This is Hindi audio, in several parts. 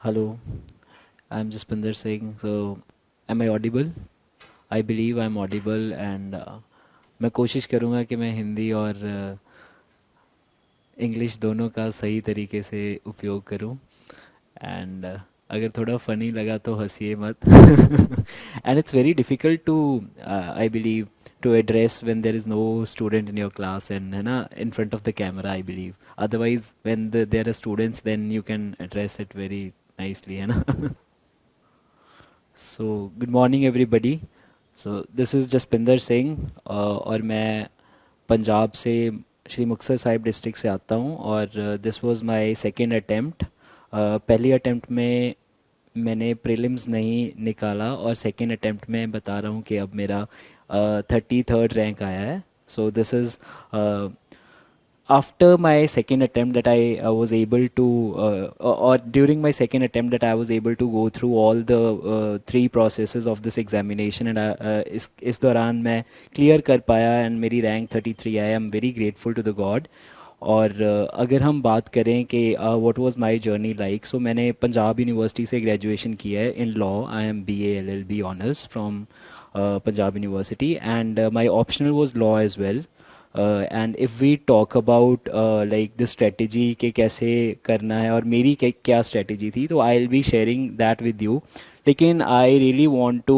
Hello, I'm Jaspinder Singh. So, am I audible? I believe I'm audible and मैं कोशिश करूँगा कि मैं हिंदी और इंग्लिश दोनों का सही तरीके से उपयोग करूँ एंड अगर थोड़ा फनी लगा तो हंसिए मत and it's very difficult to I believe to address when there is no student in your class and है ना in front of the camera I believe otherwise when there are students then you can address it very nicely है ना So, good morning everybody. So, this is Jaspinder Singh और मैं पंजाब से श्री मुक्तसर साहिब डिस्ट्रिक्ट से आता हूँ और this was my second attempt. पहली अटेम्प्ट में मैंने प्रीलिम्स नहीं निकाला और सेकंड अटेम्प्ट में बता रहा हूँ कि अब मेरा 33rd रैंक आया है. So this is after my second attempt that I was able to or during my second attempt that I was able to go through all the three processes of this examination and इस दौरान मैं clear कर पाया and मेरी rank 33 I. I am very grateful to the God. और अगर हम बात करें कि what was my journey like, so मैंने पंजाब यूनिवर्सिटी से graduation किया है in law. I am BA LLB honors from Punjab University and my optional was law as well. And if we talk about like the strategy के कैसे करना है और मेरी क्या स्ट्रेटजी थी तो I will be sharing that with you. लेकिन I really want to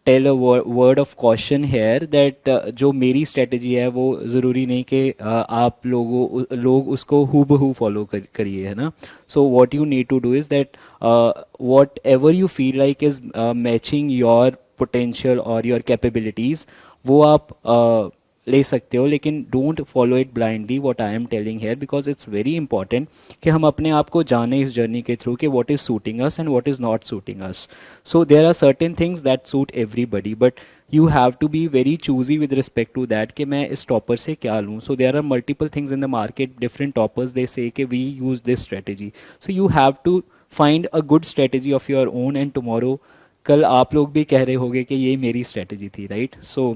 tell a word of caution here that जो मेरी स्ट्रेटजी है वो ज़रूरी नहीं कि आप लोग उसको हूबहू फॉलो करिए है ना. So what you need to do is that whatever you feel like is matching your potential और योर कैपेबिलिटीज़ वो आप ले सकते हो. लेकिन don't follow it blindly what I am telling here because it's very important कि हम अपने आप को जाने इस जर्नी के थ्रू कि what is suiting us and what is not suiting us. So there are certain things that suit everybody but you have to be very choosy with respect to that कि मैं इस टॉपर से क्या लूँ. So there are multiple things in the market different toppers they say कि we use this strategy. So you have to find a good strategy of your own and tomorrow कल आप लोग भी कह रहे होगे कि ये मेरी स्ट्रेटेजी थी right. So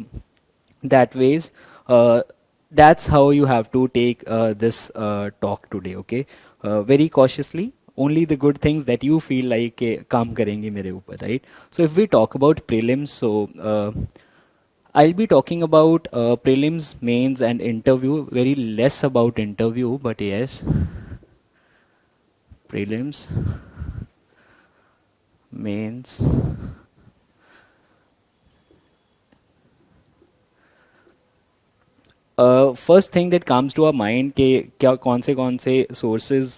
that ways uh, that's how you have to take this talk today. Okay, very cautiously, only the good things that you feel like काम करेंगे मेरे ऊपर right. So if we talk about prelims, so I'll be talking about prelims, mains and interview, very less about interview but yes, prelims, mains. First thing that comes to our mind कि क्या कौन से सोर्सेज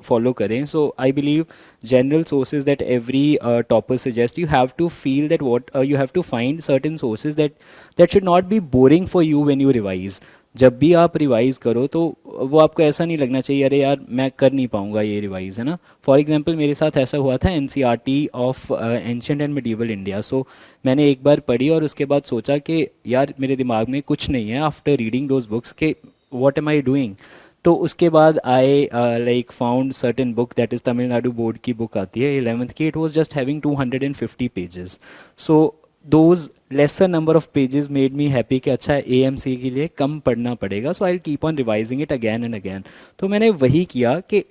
फॉलो करें. So I believe general sources that every topper suggest you have to feel that what you have to find certain sources that should not be boring for you when you revise. जब भी आप रिवाइज करो तो वो आपको ऐसा नहीं लगना चाहिए अरे यार मैं कर नहीं पाऊंगा ये रिवाइज है ना. फॉर एग्जांपल मेरे साथ ऐसा हुआ था N C R T of ancient and medieval India. So मैंने एक बार पढ़ी और उसके बाद सोचा कि यार मेरे दिमाग में कुछ नहीं है आफ्टर रीडिंग दोज बुक्स के व्हाट एम आई डूइंग. तो उसके बाद I like found certain book that is Tamil Nadu board की बुक आती है 11th की. It was just having 250 pages. So those laser number of pages made me happy कि अच्छा ए एम सी के लिए कम पढ़ना पड़ेगा. So I keep on revising it again and again. तो मैंने वही किया कि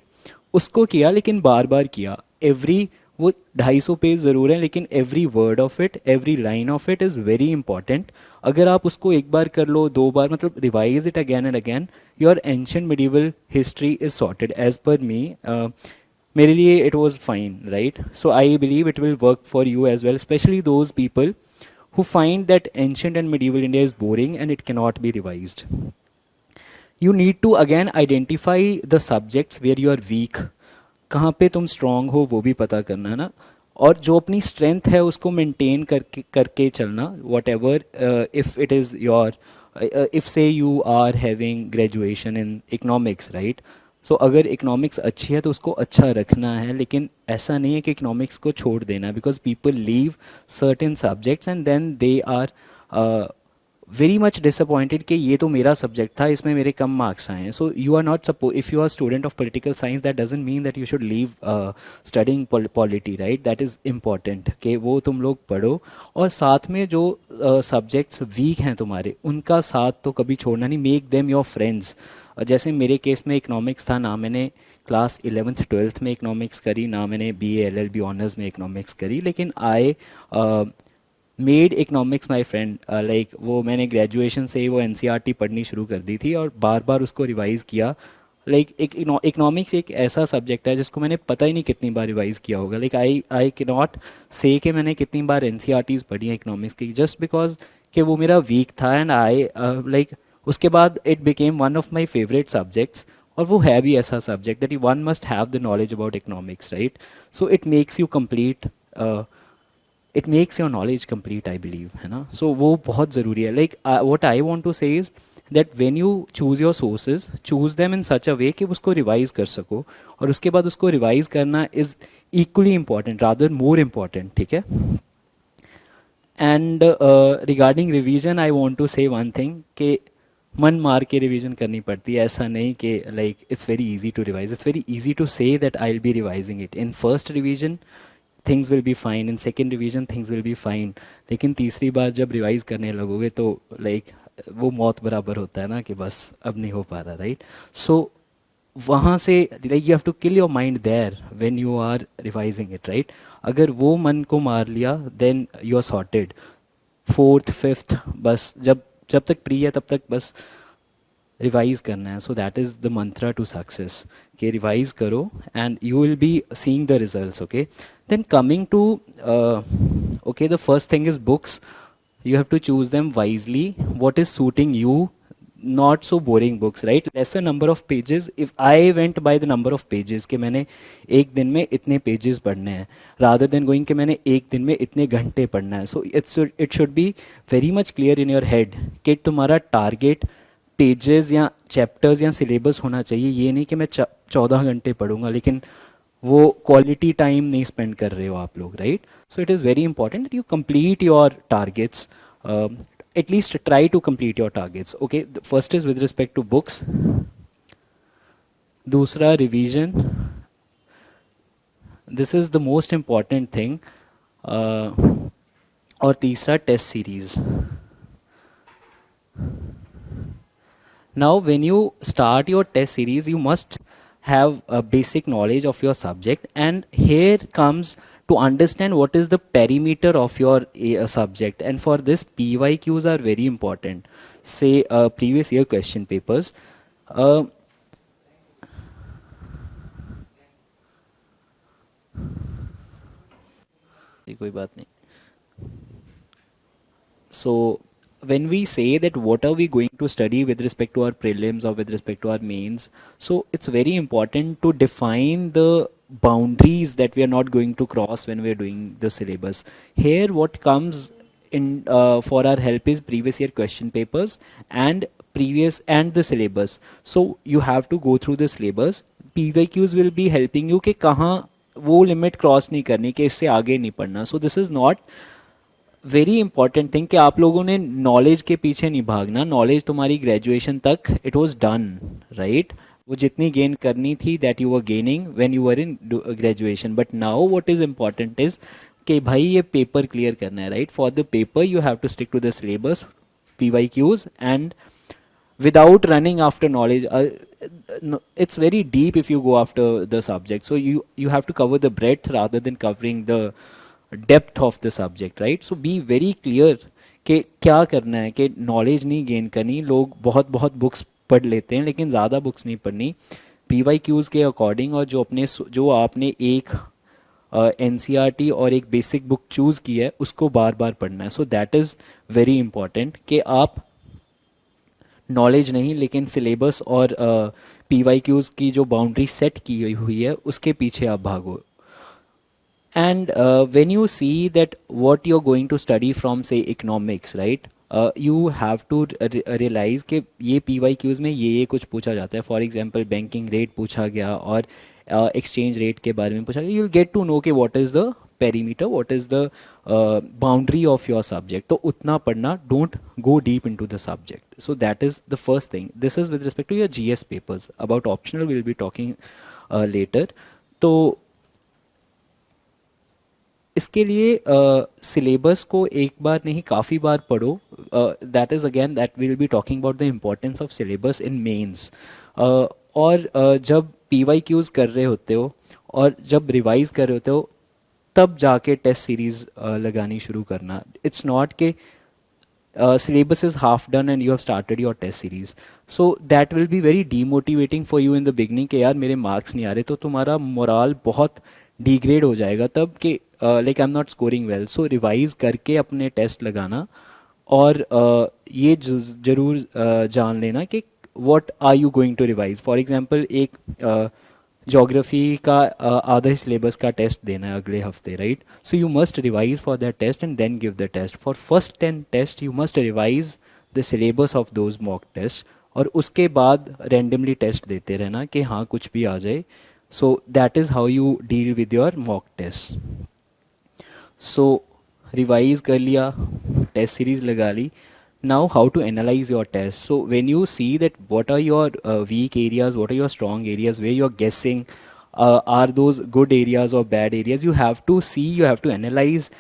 उसको किया लेकिन बार बार किया. एवरी वो 250 पेज ज़रूर है लेकिन every word of it every line of it is very important. अगर आप उसको एक बार कर लो दो बार मतलब revise it again and again your ancient medieval history is sorted as per me. मेरे लिए it was fine right. So I believe it will work for you as well specially those people who find that ancient and medieval India is boring and it cannot be revised. You need to again identify the subjects where you are weak. कहाँ पे तुम स्ट्रांग हो वो भी पता करना है ना. और जो अपनी स्ट्रेंथ है उसको मेंटेन करके चलना whatever. If it is your if say you are having graduation in economics right. So अगर इकोनॉमिक्स अच्छी है तो उसको अच्छा रखना है लेकिन ऐसा नहीं है कि इकोनॉमिक्स को छोड़ देना है because people leave certain subjects and then they are very much disappointed कि ये तो मेरा सब्जेक्ट था इसमें मेरे कम मार्क्स आए हैं. So you are not suppose if you are student of political science that doesn't mean that you should leave studying polity right. That is important कि वो तुम लोग पढ़ो और साथ में जो सब्जेक्ट्स वीक हैं तुम्हारे उनका साथ तो कभी छोड़ना नहीं. Make them your friends. जैसे मेरे केस में इकोनॉमिक्स था ना मैंने क्लास 11th 12th में इकोनॉमिक्स करी, ना मैंने BA LLB ऑनर्स में इकोनॉमिक्स करी, लेकिन I made economics my friend. Like वो मैंने ग्रेजुएशन से ही वो NCERT पढ़नी शुरू कर दी थी और बार बार उसको रिवाइज़ किया। लाइक एक इकोनॉमिक्स एक ऐसा सब्जेक्ट है जिसको मैंने पता ही नहीं कितनी बार रिवाइज़ किया होगा। लाइक आई आई के नॉट से कि मैंने कितनी बार NCERTs पढ़ी हैं इकोनॉमिक्स की, जस्ट बिकॉज कि वो मेरा वीक था। एंड आई लाइक उसके बाद it became one of my favourite subjects. और वो है भी ऐसा subject that you one must have the knowledge about economics, right? So it makes you complete, it makes your knowledge complete, I believe, है ना? सो वो बहुत ज़रूरी है। Like what I want to say is that when you choose your sources, choose them in such a way कि उसको रिवाइज़ कर सको, और उसके बाद उसको रिवाइज़ करना is equally important, rather more important, ठीक है? And regarding revision I want to say one thing कि मन मार के रिवीजन करनी पड़ती है। ऐसा नहीं कि like it's very easy to revise, it's very easy to say that I will be revising it in first revision, things will be fine, in second revision things will be fine. लेकिन तीसरी बार जब रिवाइज करने लगोगे तो लाइक वो मौत बराबर होता है ना, कि बस अब नहीं हो पा रहा, राइट? सो वहाँ से like you have to kill your mind there when you are revising it, right? अगर वो मन को मार लिया then you are sorted. Fourth fifth बस जब जब तक प्री है तब तक बस रिवाइज करना है। So that is the mantra to success, कि रिवाइज करो and you will be seeing the results, okay? Then coming to okay, the first thing is books. you have to choose them wisely, what is suiting you, not so boring books, right? Lesser number of pages. If I went by the number of pages कि मैंने एक दिन में इतने पेजेस पढ़ने हैं, rather than going कि मैंने एक दिन में इतने घंटे पढ़ना है, so it should be very much clear in your head कि तुम्हारा टारगेट पेजेस या चैप्टर्स या सिलेबस होना चाहिए। ये नहीं कि मैं 14 घंटे पढ़ूंगा लेकिन वो क्वालिटी टाइम नहीं स्पेंड कर रहे हो आप लोग, right? So it is very important that you complete your targets, at least try to complete your targets, okay? The first is with respect to books, दूसरा revision, this is the most important thing, और तीसरा test series. Now when you start your test series you must have a basic knowledge of your subject, and here comes to understand what is the perimeter of your subject, and for this PYQs are very important. Say previous year question papers, uh, कोई बात नहीं। So when we say that what are we going to study with respect to our prelims or with respect to our mains, so it's very important to define the boundaries that we are not going to cross when we are doing the syllabus. Here what comes in for our help is previous year question papers and previous and the syllabus. So you have to go through the syllabus. PYQs will be helping you कि कहाँ वो लिमिट क्रॉस नहीं करनी, कि इससे आगे नहीं पढ़ना. So this is not very important thing कि आप लोगों ने नॉलेज के पीछे नहीं भागना. नॉलेज तुम्हारी ग्रेजुएशन तक इट वॉज डन, राइट? वो जितनी गेन करनी थी that you are gaining when you are in graduation. But now what is important is कि भाई ये पेपर क्लियर करना है, right? For the paper you have to stick to the syllabus, PYQs, and without running after knowledge. It's very deep if you go after the subject, so you have to cover the breadth rather than covering the depth of the subject, right? So be very clear कि क्या करना है, कि नॉलेज नहीं गेन करनी. लोग बहुत बहुत बुक्स पढ़ लेते हैं लेकिन ज़्यादा बुक्स नहीं पढ़नी. PYQs के अकॉर्डिंग, और जो आपने एक NCERT और एक बेसिक बुक चूज़ की है उसको बार बार पढ़ना है. So that is very important कि आप नॉलेज नहीं लेकिन सिलेबस और PYQs की जो बाउंड्री सेट की हुई है उसके पीछे आप भागो. And when you see that what you are going to study from say economics, right, you have to realise कि ये PYQs में ये कुछ पूछा जाता है. फॉर एग्जांपल बैंकिंग रेट पूछा गया और एक्सचेंज रेट के बारे में पूछा गया. You will get to know कि what is the perimeter, what is the boundary of your subject. तो उतना पढ़ना, don't go deep into the subject. So that is the first thing. This is with respect to your GS papers. About optional we will be talking later. तो इसके लिए सिलेबस को एक बार नहीं काफ़ी बार पढ़ो. That is again that we will be talking about the importance of syllabus in mains. और जब PYQs कर रहे होते हो और जब रिवाइज कर रहे होते हो तब जाके टेस्ट सीरीज लगानी शुरू करना. इट्स नॉट के syllabus is half done and you have started your test series, so that will be very demotivating for you in the beginning कि यार मेरे मार्क्स नहीं आ रहे, तो तुम्हारा मोराल बहुत डिग्रेड हो जाएगा तब कि like I am not scoring well. So revise करके अपने टेस्ट लगाना. और ये ज़रूर जान लेना कि what are you going to revise. For example एक ज्योग्राफी का आधा ही सिलेबस का टेस्ट देना है अगले हफ्ते, right? So you must revise for that test and then give the test. For first 10 test you must revise the syllabus of those mock test, और उसके बाद रैंडमली टेस्ट देते रहना कि हाँ कुछ भी आ जाए. So that is how you deal with your mock test. So revise कर लिया, टेस्ट सीरीज लगा ली. Now how to analyze your test. So when you see that what are your weak areas, what are your strong areas where you're guessing, are those good areas or bad areas, you have to see, you have to analyze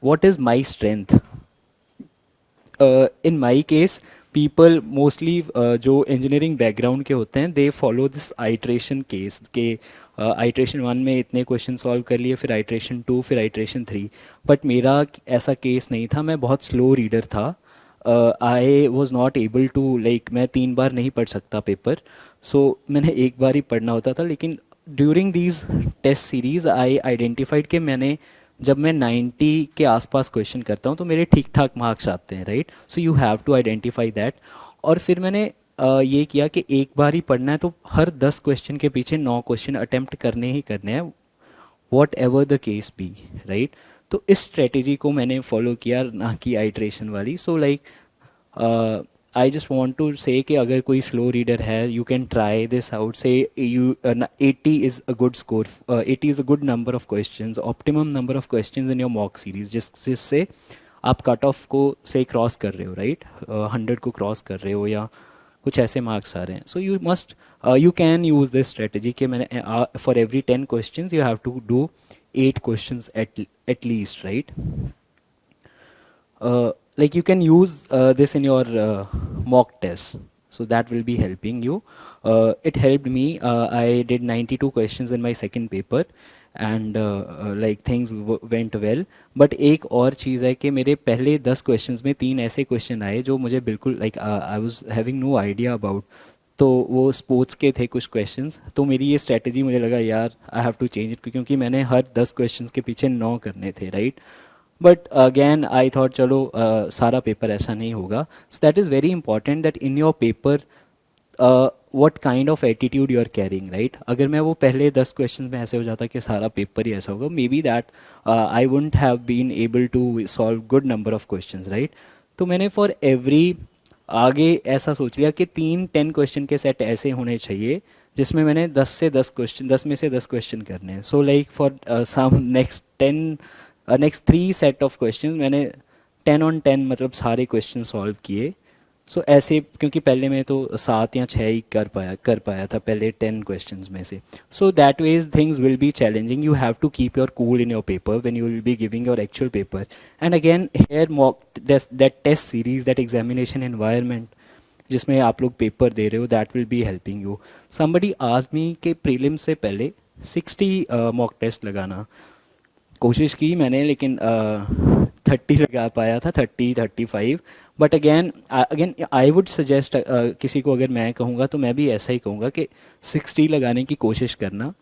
what is my strength. In my case people mostly जो engineering background के होते हैं they follow this iteration case के iteration 1 में इतने क्वेश्चन सॉल्व कर लिए, फिर iteration 2, फिर iteration 3. बट मेरा ऐसा केस नहीं था, मैं बहुत स्लो रीडर था. I was not able to like मैं 3 बार नहीं पढ़ सकता पेपर, सो मैंने एक बार ही पढ़ना होता था. लेकिन during these test series I identified कि मैंने जब मैं 90 के आसपास क्वेश्चन करता हूँ तो मेरे ठीक ठाक मार्क्स आते हैं, right? So you have to identify that. और फिर मैंने ये किया कि एक बार ही पढ़ना है तो हर 10 क्वेश्चन के पीछे 9 क्वेश्चन अटेम्प्ट करने ही करने हैं, whatever the case be, right? तो इस स्ट्रेटेजी को मैंने फॉलो किया, ना कि आइट्रेशन वाली. So like I just want to say कि अगर कोई स्लो रीडर है you can try this out. Say you 80 is a good score, 80 is a good number of question, optimum number of question in your mock series, जिससे आप कट ऑफ को से क्रॉस कर रहे हो, राइट? 100 को क्रॉस कर रहे हो या कुछ ऐसे मार्क्स आ रहे हैं. So you must you can use this strategy कि मैंने for every 10 question you have to do 8 questions at least, right? Like you can use this in your mock test, so that will be helping you. It helped me. I did 92 questions in my second paper and like things went well. But एक और चीज़ है कि मेरे पहले 10 questions में 3 ऐसे क्वेश्चन आए जो मुझे बिल्कुल like I was having no idea about. तो वो स्पोर्ट्स के थे कुछ क्वेश्चंस. तो मेरी ये स्ट्रेटजी मुझे लगा यार I have to change it, क्योंकि मैंने हर 10 क्वेश्चंस के पीछे 9 करने थे, right? But again I thought चलो सारा पेपर ऐसा नहीं होगा. So that is very important that in your paper what kind of attitude you are carrying, right? अगर मैं वो पहले 10 क्वेश्चन में ऐसे हो जाता कि सारा पेपर ही ऐसा होगा, maybe that I wouldn't have been able to solve good number of question, right? तो मैंने फॉर एवरी आगे ऐसा सोच लिया कि 10 क्वेश्चन के सेट ऐसे होने चाहिए जिसमें मैंने 10 में से 10 क्वेश्चन करने हैं. So like for some next 3 set of question मैंने 10 on 10 मतलब सारे क्वेश्चन सॉल्व किए. सो ऐसे क्योंकि पहले मैं तो 7 या 6 ही कर पाया था पहले 10 क्वेश्चंस में से. So that ways things will be challenging. You have to keep your cool in your paper when you will be giving your actual paper. And again here mock that test series, that examination environment जिसमें आप लोग पेपर दे रहे हो, that will be helping you. Somebody asked me के प्रीलिम्स से पहले 60 मॉक टेस्ट लगाना. कोशिश की मैंने, लेकिन 30 लगा पाया था, 35. But again I would suggest किसी को अगर मैं कहूँगा तो मैं भी ऐसा ही कहूँगा कि 60 लगाने की कोशिश करना,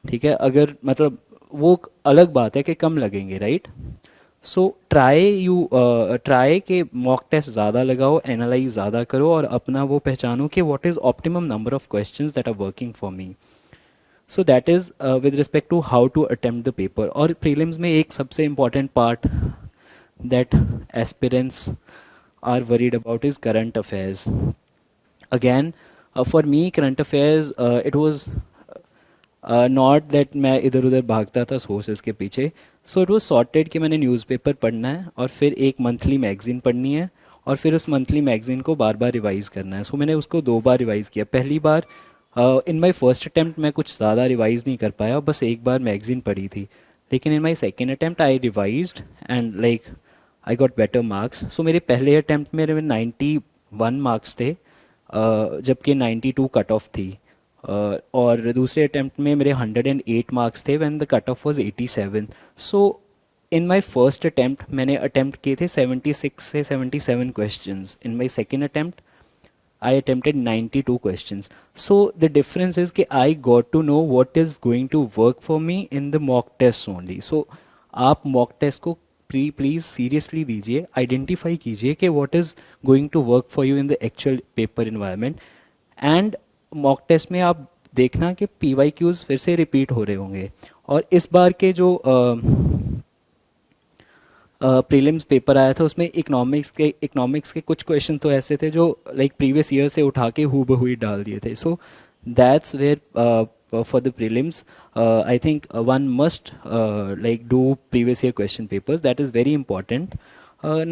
ठीक है? अगर मतलब वो अलग बात है कि कम लगेंगे, राइट? सो ट्राई के मॉक टेस्ट ज़्यादा लगाओ, एनालाइज ज़्यादा करो और अपना वो पहचानो कि what is optimum number of questions that are working for me. So that is with respect to how to attempt the paper. और प्रीलिम्स में एक सबसे important part that aspirants are worried about is current affairs. Again, for me current affairs it was not that मैं इधर उधर भागता था सोर्सेज के पीछे. सो इट वॉज सॉर्टेड कि मैंने न्यूज़पेपर पढ़ना है और फिर एक मंथली मैगज़ीन पढ़नी है और फिर उस मंथली मैगज़ीन को बार बार रिवाइज़ करना है. सो मैंने उसको 2 बार रिवाइज़ किया. पहली बार इन माई फर्स्ट अटैम्प्ट मैं कुछ ज़्यादा रिवाइज़ नहीं कर पाया, बस एक बार मैगज़ीन पढ़ी थी. लेकिन in my second attempt I revised and like I got better marks. So मेरे पहले अटैम्प्ट में 91 मार्क्स थे, जबकि 92 कट ऑफ थी. और दूसरे अटेम्प्ट में मेरे 108 मार्क्स थे when the cut off was 87. So in my first attempt मैंने अटेम्प्ट किए थे 76 से 77 questions. In my second attempt, I attempted 92 questions. So the difference is कि I got to know what is going to work for me in the mock tests only. So आप mock test को प्लीज़ सीरियसली दीजिए, आइडेंटिफाई कीजिए कि what is going to work for you in the actual paper environment. And mock test में आप देखना कि पी वाई क्यूज़ फिर से रिपीट हो रहे होंगे. और इस बार के जो प्रीलिम्स पेपर आया था उसमें इकोनॉमिक्स के कुछ क्वेश्चन तो ऐसे थे जो लाइक प्रीवियस ईयर से उठा के हु बहू ही डाल दिए थे. So that's where for the prelims I think one must like do previous year question papers. That is very important.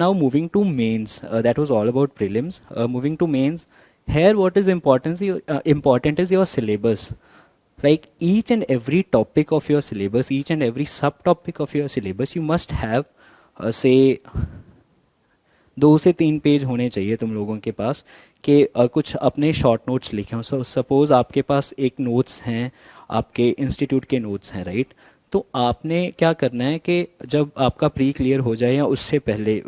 Now moving to mains, that was all about prelims. Moving to mains, here what is important is your syllabus. Like each and every topic of your syllabus, each and every subtopic of your syllabus, you must have say 2 से 3 पेज होने चाहिए तुम लोगों के पास कि कुछ अपने शॉर्ट नोट्स लिखे हों. सो सपोज़ आपके पास एक नोट्स हैं, आपके इंस्टीट्यूट के नोट्स हैं, राइट. तो आपने क्या करना है कि जब आपका प्री क्लियर हो जाए या उससे पहले,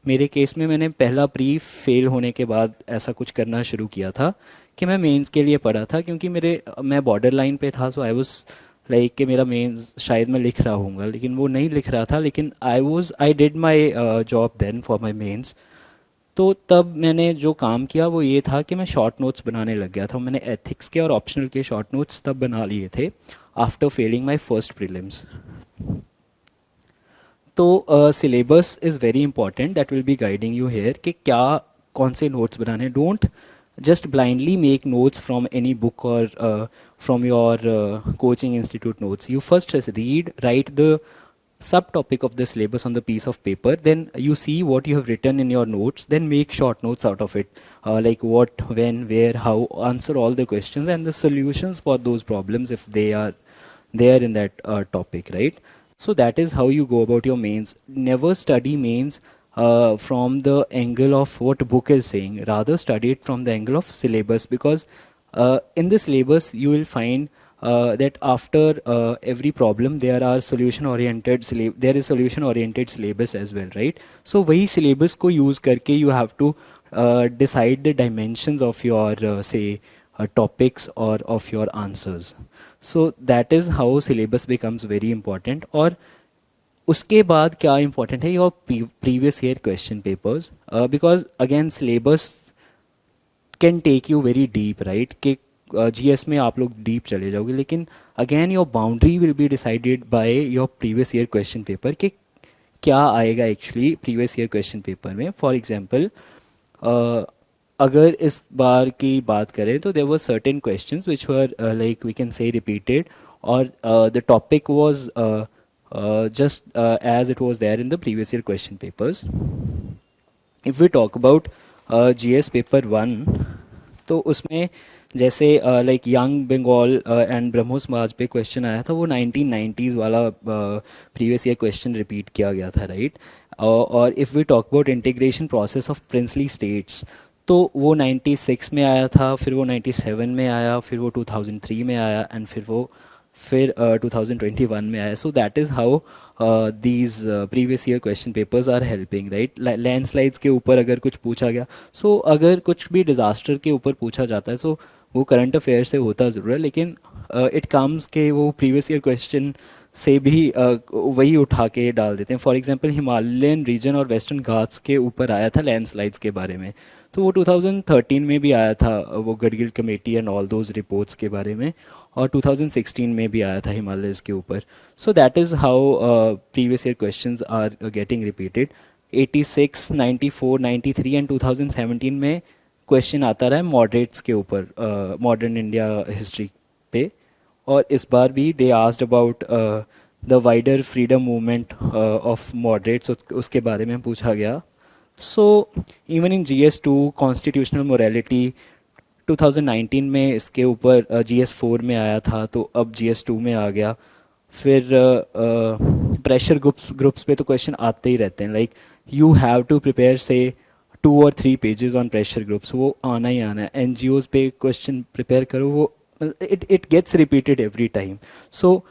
मेरे केस में मैंने पहला प्री फेल होने के बाद ऐसा कुछ करना शुरू किया था कि मैं मेंस के लिए पढ़ा था, क्योंकि मैं बॉर्डर लाइन पे था. सो आई वाज लाइक कि मेरा मेंस शायद मैं लिख रहा हूँगा, लेकिन वो नहीं लिख रहा था. लेकिन I did my job then for my mains. तो तब मैंने जो काम किया वो ये था कि मैं शॉर्ट नोट्स बनाने लग गया था. मैंने एथिक्स के और ऑप्शनल के शॉर्ट नोट्स तब बना लिए थे after failing my first prelims. तो syllabus is very important, that will be guiding you here कि क्या कौन से नोट्स बनाने. Don't just blindly make notes from any book or from your coaching institute notes. You first just write the subtopic of the syllabus on the piece of paper, then you see what you have written in your notes, then make short notes out of it, like what, when, where, how, answer all the questions and the solutions for those problems if they are there in that topic, right. So that is how you go about your mains. Never study mains from the angle of what book is saying, rather study it from the angle of syllabus, because in the syllabus you will find that after every problem there is solution oriented syllabus as well, right. So वही syllabus को use करके you have to decide the dimensions of your say topics or of your answers. So that is how syllabus becomes very important. और उसके बाद क्या इंपॉर्टेंट है, your previous year question papers, because again syllabus can take you very deep, right. कि जीएस में आप लोग डीप चले जाओगे, लेकिन again your boundary will be decided by your previous year question paper कि क्या आएगा actually previous year question paper में. फॉर एग्जाम्पल अगर इस बार की बात करें तो there were certain questions which were like we can say repeated, और the topic was just as it was there in the previous year question papers. If we talk about GS paper 1, तो उसमें जैसे लाइक यंग बंगाल एंड ब्रह्मो समाज पे क्वेश्चन आया था, वो 1990s वाला प्रीवियस ईयर क्वेश्चन रिपीट किया गया था, राइट. और if we talk about integration process of princely states, तो वो 96 में आया था, फिर वो 97 में आया, फिर वो 2003 में आया, एंड फिर 2021 में आया. So that is how these previous year question papers are helping, right. Landslides के ऊपर अगर कुछ पूछा गया, सो अगर कुछ भी डिज़ास्टर के ऊपर पूछा जाता है, सो वो करंट अफेयर से होता ज़रूर है, लेकिन इट कम्स के वो प्रीवियस ईयर क्वेश्चन से भी वही उठा के डाल देते हैं. फॉर एग्जांपल हिमालयन रीजन और वेस्टर्न घाट्स के ऊपर आया था लैंडस्लाइड्स के बारे में, तो वो 2013 में भी आया था, वो Gadgil committee and all those reports के बारे में, और 2016 में भी आया था हिमालयस के ऊपर. So that is how previous year questions are getting repeated. 86, 94, 93 and 2017 में क्वेश्चन आता रहा है मॉडरेट्स के ऊपर, मॉडर्न इंडिया हिस्ट्री पे. और इस बार भी they asked about the wider freedom movement of moderates, उसके बारे में पूछा गया. So even in GS2 constitutional morality 2019 में इसके ऊपर GS4 में आया था, तो अब GS2 में आ गया. फिर प्रेशर ग्रुप्स पे तो क्वेश्चन आते ही रहते हैं, like you have to prepare say 2 or 3 pages on pressure groups, वो आना ही आना है. NGOs पे क्वेश्चन प्रिपेयर करो, वो it gets repeated every time. So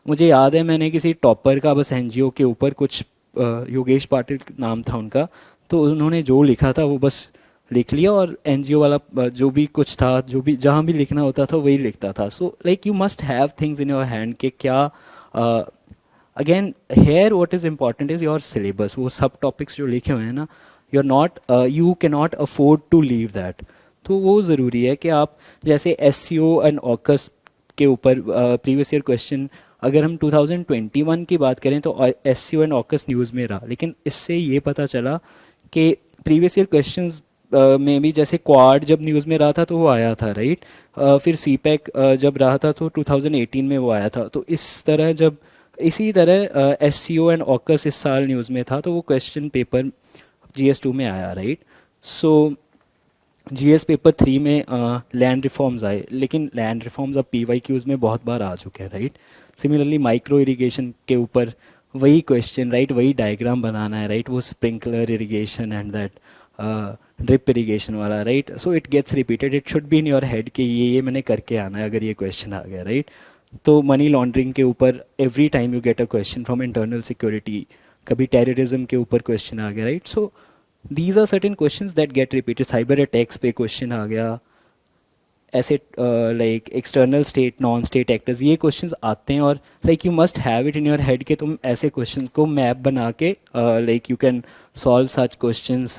मुझे याद है मैंने किसी टॉपर का बस एनजीओ के ऊपर कुछ योगेश पाटिल नाम था उनका, तो उन्होंने जो लिखा था वो बस लिख लिया, और एनजीओ वाला जो भी कुछ था, जो भी जहाँ भी लिखना होता था वही लिखता था. So like you must have things in your hand कि क्या. Again here what is important is your syllabus. वो सब टॉपिक्स जो लिखे हुए हैं ना, you are not, you can not afford to leave that. तो वो ज़रूरी है कि आप जैसे S C O and AUKUS के ऊपर प्रीवियस ईयर क्वेश्चन, अगर हम 2021 की बात करें तो S C O and AUKUS news में रहा, लेकिन इससे ये पता चला कि प्रीवियस ईयर क्वेश्चंस में भी जैसे क्वाड जब न्यूज़ में रहा था तो वो आया था, राइट. फिर सी पैक जब रहा था तो 2018 में वो आया था. तो इस तरह जब इसी तरह S C O and AUKUS इस साल न्यूज़ में था तो वो question paper G S two में आया, right. So G S paper three में लैंड रिफॉर्म्स आए, लेकिन लैंड रिफॉर्म्स अब पी वाई क्यूज़ में बहुत बार आ चुके हैं, राइट. सिमिलरली माइक्रो इरिगेशन के ऊपर वही क्वेश्चन, राइट, वही डायग्राम बनाना है, राइट, वो sprinkler irrigation and that drip irrigation वाला, right. So it gets repeated, it should be in your head कि ये मैंने करके आना है अगर ये क्वेश्चन आ गया, राइट. तो मनी लॉन्ड्रिंग के ऊपर every time you get a question from internal security, कभी टेररिज्म के ऊपर क्वेश्चन आ गया, right. So these are certain questions that get repeated. Cyber attacks पे क्वेश्चन आ गया, ऐसे like external state non state actors, ये क्वेश्चंस आते हैं. और like you must have it in your head कि तुम ऐसे क्वेश्चंस को मैप बना के like you can solve such questions.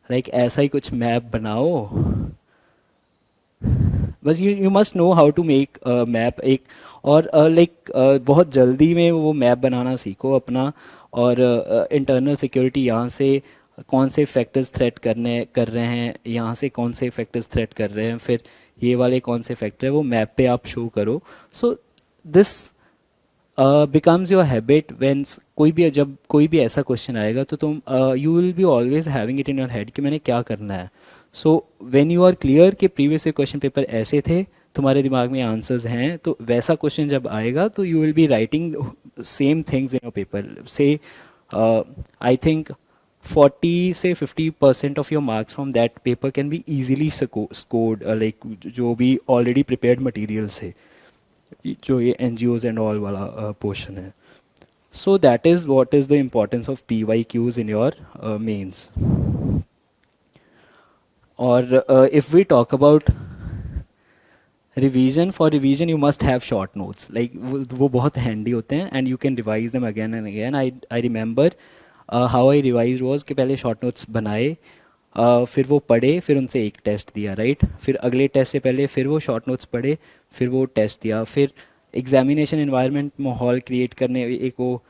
Like ऐसा ही कुछ मैप बनाओ, बस you must know how to make map एक. और लाइक बहुत जल्दी में वो मैप बनाना सीखो अपना. और इंटरनल सिक्योरिटी यहाँ से कौन से फैक्टर्स थ्रेट कर रहे हैं, यहाँ से कौन से फैक्टर्स थ्रेट कर रहे हैं, फिर ये वाले कौन से फैक्टर है, वो मैप पे आप शो करो. So this becomes your habit when जब कोई भी ऐसा क्वेश्चन आएगा तो तुम you will be always having it in your head कि मैंने क्या करना है. So when you are clear कि प्रीवियस क्वेश्चन पेपर ऐसे थे, तुम्हारे दिमाग में आंसर्स हैं, तो वैसा क्वेश्चन जब आएगा तो you will be writing same things in your paper. से आई थिंक 40 से 50% of your marks from that paper can be easily scored, like जो भी ऑलरेडी प्रिपेयर्ड मटीरियल से, जो ये एन जी ओज एंड ऑल वाला पोर्शन है. So that is what is the importance of P Y Qs in your mains. और if we talk about revision, for revision you must have short notes, like वो बहुत handy होते हैं and you can revise them again and again. I remember how I revised was कि पहले short notes बनाए, फिर वो पढ़े, फिर उनसे एक टेस्ट दिया, राइट. फिर अगले टेस्ट से पहले फिर वो शॉर्ट नोट्स पढ़े, फिर वो टेस्ट दिया, फिर एग्जामिनेशन इन्वायरमेंट माहौल क्रिएट करने एक वो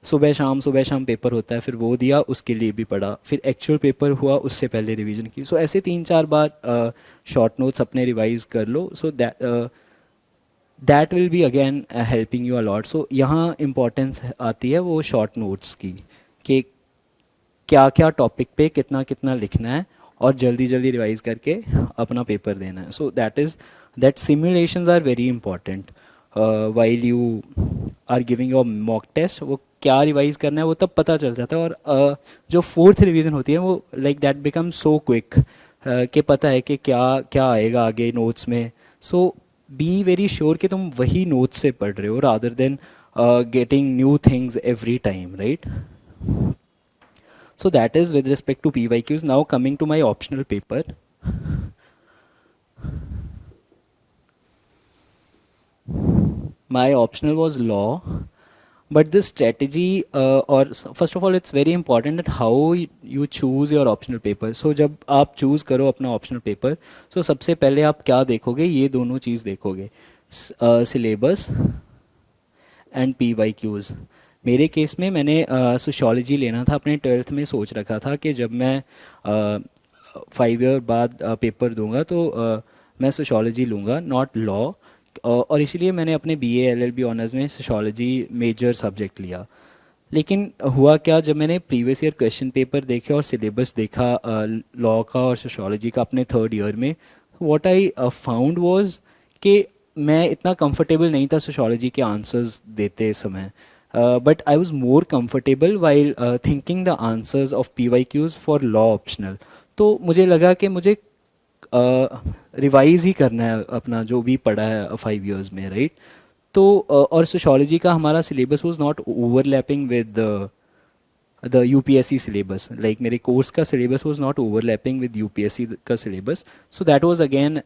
सुबह शाम पेपर होता है, फिर वो दिया, उसके लिए भी पढ़ा, फिर एक्चुअल पेपर हुआ उससे पहले रिवीजन की. सो ऐसे 3-4 बार शॉर्ट नोट्स अपने रिवाइज कर लो. So that will be again helping you a lot. सो यहाँ इम्पोर्टेंस आती है वो शॉर्ट नोट्स की कि क्या क्या टॉपिक पे कितना कितना लिखना है और जल्दी जल्दी रिवाइज करके अपना पेपर देना है. So that simulations are very important while you are giving your mock test. वो क्या रिवाइज करना है वो तब पता चल जाता है. और जो फोर्थ रिवीजन होती है वो like that become so quick कि पता है कि क्या क्या आएगा आगे नोट्स में. सो बी वेरी श्योर कि तुम वही नोट्स से पढ़ रहे हो rather than getting new things every time, right. So that is with respect to PYQs. Now coming to my optional paper. My optional was law, but this strategy or first of all it's very important that how you choose your optional paper. So जब आप choose करो अपना optional paper, so सबसे पहले आप क्या देखोगे, ये दोनों चीज़ देखोगे, syllabus and PYQs. मेरे केस में मैंने सोशियोलॉजी लेना था, अपने 12th में सोच रखा था कि जब मैं 5 ईयर बाद पेपर दूंगा तो मैं सोशियोलॉजी लूँगा, नॉट लॉ. और इसीलिए मैंने अपने BA LLB ऑनर्स में सोशियोलॉजी मेजर सब्जेक्ट लिया. लेकिन हुआ क्या, जब मैंने प्रीवियस ईयर क्वेश्चन पेपर देखे और सिलेबस देखा लॉ का और सोशियोलॉजी का अपने 3rd ईयर में, व्हाट आई फाउंड वाज कि मैं इतना कंफर्टेबल नहीं था सोशियोलॉजी के आंसर्स देते समय. But I was more comfortable while thinking the answers of PYQs for law optional. तो मुझे लगा कि मुझे रिवाइज ही करना है अपना जो भी पढ़ा है 5 years में, राइट? तो और सोशोलॉजी का हमारा syllabus was not overlapping with the UPSC syllabus, like मेरे कोर्स का syllabus was not overlapping with UPSC का syllabus, so that was again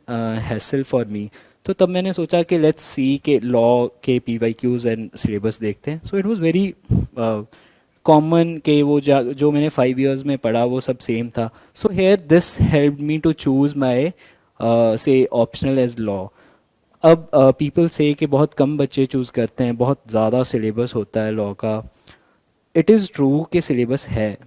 hassle for me. तो तब मैंने सोचा कि लेट्स सी के लॉ के P Y Qs and syllabus देखते हैं। So it was very common के वो जो मैंने 5 years में पढ़ा वो सब सेम था। So here this help me to choose my say optional as law. अब पीपल से कि बहुत कम बच्चे चूज़ करते हैं, बहुत ज़्यादा सिलेबस होता है लॉ का। इट इज़ ट्रू कि सिलेबस है,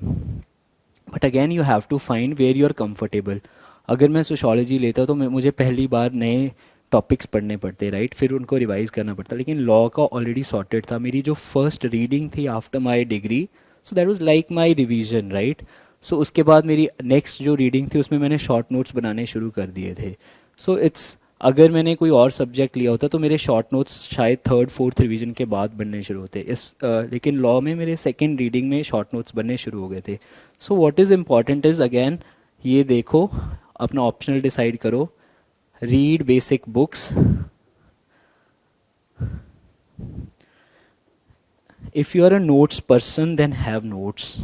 but again you have to find where you are comfortable. अगर मैं सोशोलॉजी लेता तो मुझे पहली बार नए टॉपिक्स पढ़ने पड़ते, राइट? फिर उनको रिवाइज करना पड़ता। लेकिन लॉ का ऑलरेडी सॉर्टेड था, मेरी जो फर्स्ट रीडिंग थी after my degree, so that was like my revision, right? So उसके बाद मेरी नेक्स्ट जो रीडिंग थी उसमें मैंने शॉर्ट नोट्स बनाने शुरू कर दिए थे। सो इट्स, अगर मैंने कोई और सब्जेक्ट लिया होता तो मेरे शॉर्ट नोट्स शायद थर्ड फोर्थ रिवीजन के बाद बनने शुरू होते लेकिन लॉ में मेरे सेकेंड रीडिंग में शॉर्ट नोट्स बनने शुरू हो गए थे। So what is important is again, ये देखो, अपना ऑप्शनल डिसाइड करो, read basic books. If you are a notes person then have notes.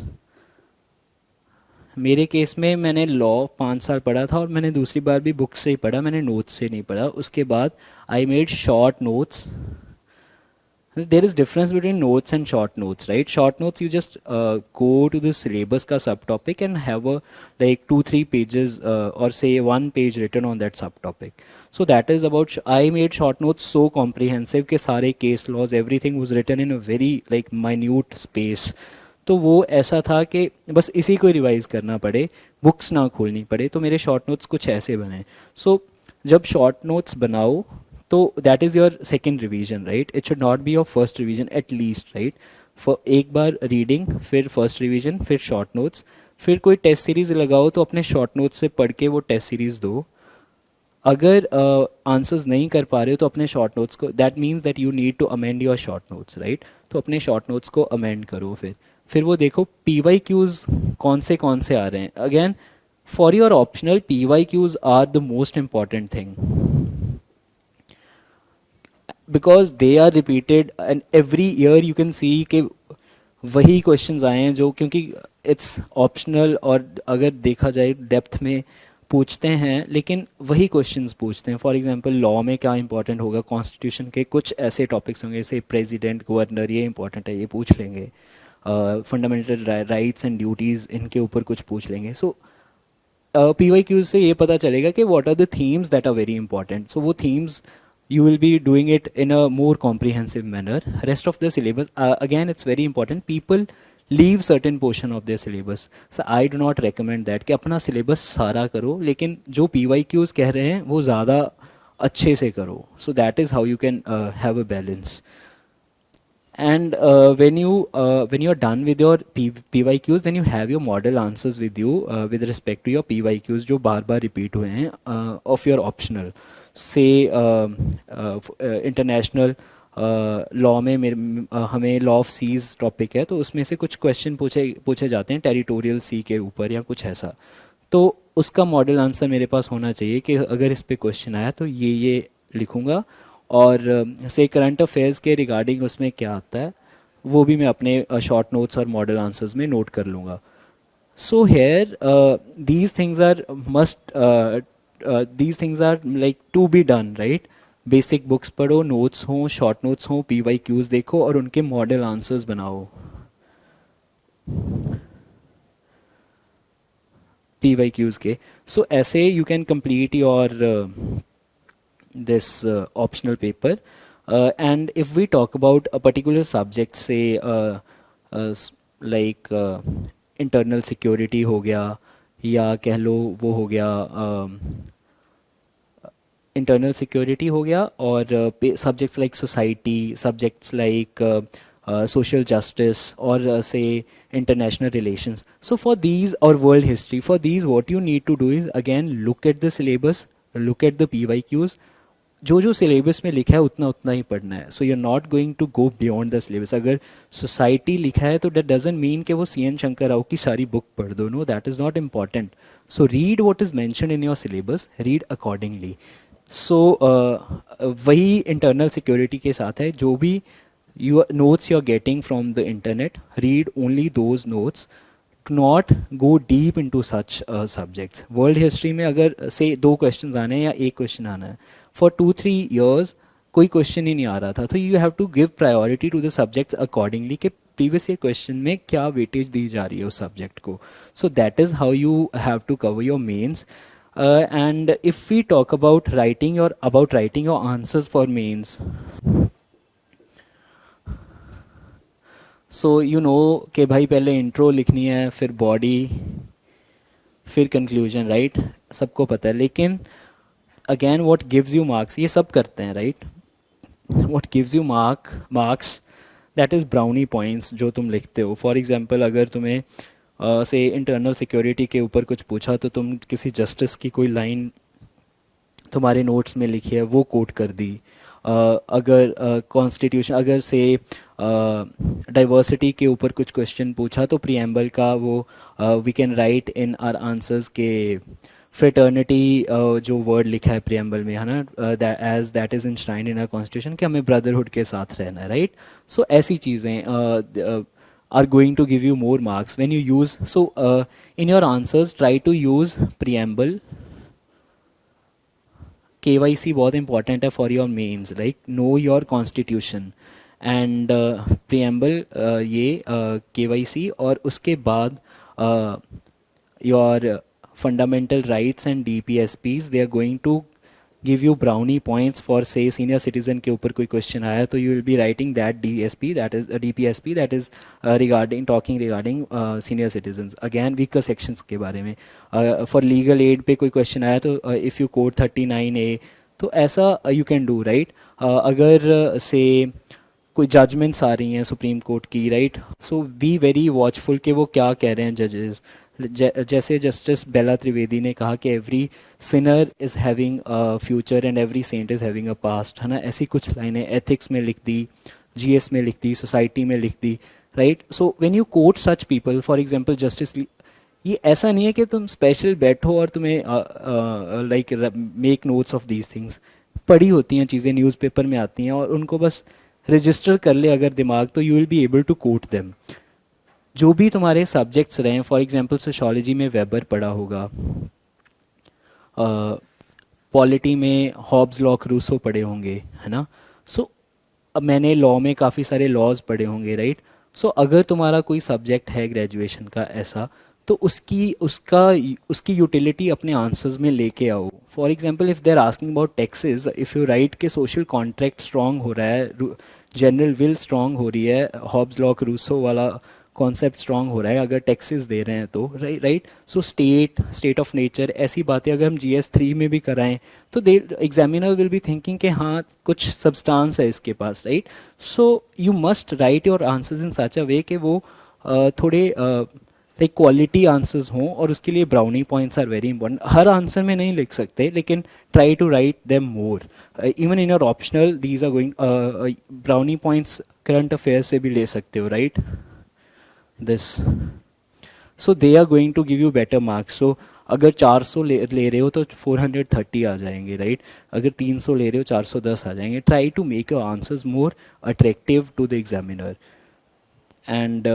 मेरे केस में मैंने लॉ 5 साल पढ़ा था और मैंने दूसरी बार भी बुक से ही पढ़ा, मैंने नोट्स से नहीं पढ़ा। उसके बाद I made short notes. There is difference between notes and short notes, right? Short notes you just go to the syllabus का sub topic and have a like 2-3 pages और say 1 page written on that sub topic. So that is about, I made short notes so comprehensive के सारे case laws everything was written in a very like minute space. तो वो ऐसा था कि बस इसी को रिवाइज करना पड़े, बुक्स ना खोलनी पड़े। तो मेरे शॉर्ट नोट्स कुछ ऐसे बने। सो जब शॉर्ट नोट्स बनाओ तो that is your second revision, right? It should not be your first revision at least, right? एक बार रीडिंग, फिर फर्स्ट रिवीजन, फिर शॉर्ट नोट्स, फिर कोई टेस्ट सीरीज़ लगाओ तो अपने शॉर्ट नोट्स से पढ़ के वो टेस्ट सीरीज़ दो। अगर आंसर्स नहीं कर पा रहे हो तो अपने शॉर्ट नोट्स को, that means that you need to amend your short notes, right? तो अपने शॉर्ट नोट्स को अमेंड करो। फिर वो देखो पी वाई क्यूज़ कौन से आ रहे हैं। Again for your optional, P Y Qs are the most important thing because they are repeated and every year you can see कि वही क्वेश्चंस आए हैं जो, क्योंकि इट्स ऑप्शनल और अगर देखा जाए डेप्थ में पूछते हैं लेकिन वही क्वेश्चंस पूछते हैं। फॉर एग्जांपल लॉ में क्या इंपॉर्टेंट होगा, कॉन्स्टिट्यूशन के कुछ ऐसे टॉपिक्स होंगे जैसे प्रेसिडेंट, गवर्नर, ये इंपॉर्टेंट है, ये पूछ लेंगे। फंडामेंटल राइट्स एंड ड्यूटीज़, इनके ऊपर कुछ पूछ लेंगे। सो पी वाई क्यूज से ये पता चलेगा कि what are the themes that are very important. So वो themes you will be doing it in a more comprehensive manner. Rest of the syllabus, again it's very important, people leave certain portion of their syllabus, so I do not recommend that कि अपना syllabus सारा करो, लेकिन जो PYQs कह रहे हैं वो ज़्यादा अच्छे से करो। So that is how you can have a balance. And when you are done with your PYQs, then you have your model answers with you with respect to your PYQs जो बार बार repeat हुए हैं of your optional. से इंटरनेशनल लॉ में हमें लॉ ऑफ सीज टॉपिक है तो उसमें से कुछ क्वेश्चन पूछे जाते हैं टेरिटोरियल सी के ऊपर या कुछ ऐसा। तो उसका मॉडल आंसर मेरे पास होना चाहिए कि अगर इस पे क्वेश्चन आया तो ये लिखूँगा, और से करंट अफेयर्स के रिगार्डिंग उसमें क्या आता है वो भी मैं अपने शॉर्ट नोट्स और मॉडल आंसर्स में नोट कर लूँगा। So here these things are must these things are like to be done, right? Basic books पढ़ो, नोट्स हों, शॉर्ट नोट्स हों, पी वाई क्यूज़ देखो और उनके मॉडल आंसर्स बनाओ पी वाई क्यूज़ के। सो ऐसे you can complete your this optional paper, and if we talk about a particular subject, say like internal security हो गया, या कह लो वो हो गया इंटरनल सिक्योरिटी हो गया, और subjects like society, subjects like social justice, or say international relations. So for these, or world history, for these what you need to do is again look at the syllabus, look at the PYQs, जो जो सिलेबस में लिखा है उतना उतना ही पढ़ना है. So you are not going to go beyond the syllabus. अगर सोसाइटी लिखा है तो दैट डजंट मीन कि वो सी एन शंकर राव की सारी बुक पढ़ दो. No, that is not important. So read what is mention in your syllabus, read accordingly. So वही इंटरनल सिक्योरिटी के साथ है. जो भी you notes you're getting from the internet, read only those notes. Do not go deep into such subjects. World history में अगर से 2 क्वेश्चंस आने हैं या 1 क्वेश्चन आना है, फॉर 2-3 ईयर्स कोई क्वेश्चन ही नहीं आ रहा था, तो you have to give priority to the subjects accordingly कि प्रीवियस ईयर क्वेश्चन में क्या वेटेज दी जा रही है उस सब्जेक्ट को. So that is how you have to cover your mains. And if we talk about writing your answers for mains, so you know कि भाई पहले इंट्रो लिखनी है, फिर बॉडी, फिर कंक्लूजन, राइट. सबको पता है. लेकिन again what gives you marks, ये सब करते हैं, right. What gives you marks that is brownie points जो तुम लिखते हो. फॉर एग्जांपल अगर तुम्हें से इंटरनल सिक्योरिटी के ऊपर कुछ पूछा तो तुम किसी जस्टिस की कोई लाइन तुम्हारे नोट्स में लिखी है वो कोट कर दी. अगर कॉन्स्टिट्यूशन, अगर से डाइवर्सिटी के ऊपर कुछ क्वेश्चन पूछा तो प्रीएम्बल का वो we can write in our answers के फ्रेटर्निटी जो वर्ड लिखा है प्रीएम्बल में, है ना, as that is enshrined in our constitution कि हमें ब्रदरहुड के साथ रहना है, राइट. सो ऐसी चीज़ें are going to give you more marks when you use. So in your answers try to use preamble. KYC बहुत important है for your mains, like know your constitution and preamble, ये KYC, और उसके बाद your fundamental rights and DPSPs, they are going to give you brownie points for say senior citizen के ऊपर कोई question आया तो you will be writing that DSP, that is DPSP, that is regarding senior citizens. Again weaker sections के बारे में. For legal aid पे कोई question आया तो if you quote 39A, तो ऐसा you can do, right. अगर से कोई जजमेंट्स आ रही हैं सुप्रीम कोर्ट की, right, so be very watchful कि वो क्या कह रहे हैं जजेस. जैसे जस्टिस बेला त्रिवेदी ने कहा कि every sinner is having a future and every saint is having a past, है ना. ऐसी कुछ लाइनें एथिक्स में लिख दी, जीएस में लिख दी, सोसाइटी में लिख दी, right. So when you quote such people, for example justice, ये ऐसा नहीं है कि तुम स्पेशल बैठो और तुम्हें like make notes of these things. पढ़ी होती हैं चीज़ें, न्यूज़पेपर में आती हैं, और उनको बस रजिस्टर कर ले अगर दिमाग, तो you will be able to quote them. जो भी तुम्हारे सब्जेक्ट्स रहे, फॉर एग्जांपल सोशोलॉजी में वेबर पढ़ा होगा, पॉलिटी में हॉब्स, लॉक, रूसो पढ़े होंगे, है ना. सो अब मैंने लॉ में काफ़ी सारे लॉज पढ़े होंगे, राइट. सो अगर तुम्हारा कोई सब्जेक्ट है ग्रेजुएशन का ऐसा, तो उसकी यूटिलिटी अपने आंसर्स में लेके आओ. For example if they are asking about taxes, if you write के सोशल कॉन्ट्रैक्ट स्ट्रॉन्ग हो रहा है, जनरल विल स्ट्रॉन्ग हो रही है, हॉब्स, लॉक, रूसो वाला कॉन्सेप्ट स्ट्रॉन्ग हो रहा है, अगर टैक्सेस दे रहे हैं तो, right. So state of nature, ऐसी बातें अगर हम GS3 में भी कराएं तो the examiner will be thinking कि हाँ कुछ सब्सटेंस है इसके पास, right. So you must write your answers in such a way कि वो थोड़े लाइक क्वालिटी आंसर्स हों, और उसके लिए brownie points are very important. हर आंसर में नहीं लिख सकते, लेकिन try to write them more. Even in your optional these are going, brownie points current affair से भी ले सकते हो, right. This, so they are going to give you better marks. So अगर 400 ले रहे हो तो 430 आ जाएंगे, राइट. अगर 300 ले रहे हो 410 आ जाएंगे. Try to make your answers more attractive to the examiner. And